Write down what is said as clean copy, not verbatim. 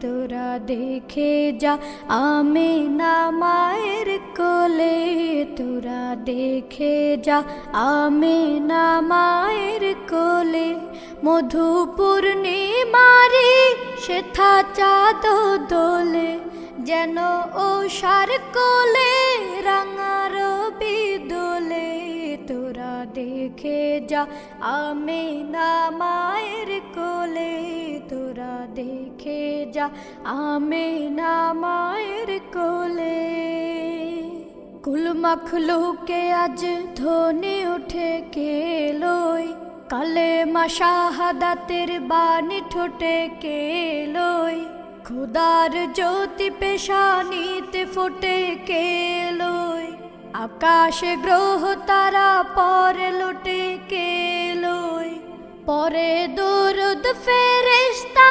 তোরা দেখে যা আমিনা মায়ের কোলে, তোরা দেখে যা আমিনা মায়ের কোলে। মধু পূর্ণিমারি সেথা চাঁদ দোলে, যেন ওষার কোলে রাঙা রবি দোলে। তোরা দেখে যা আমিনা মায়ের কোলে, তোরা দেখে যা আমিনা মায়ের কোলে। কুল মখলুকে আজ ধ্বনি উঠে কেলোয়, কালেমা শাহাদাতের বাণী ঠোঁটে কেলোয়। খুদার জ্যোতি পেশানিতে ফুটে কেলোয়, আকাশে গ্রহ তারা পরে লুটে কেলোয়। পরে দুরুদ ফেরেশতা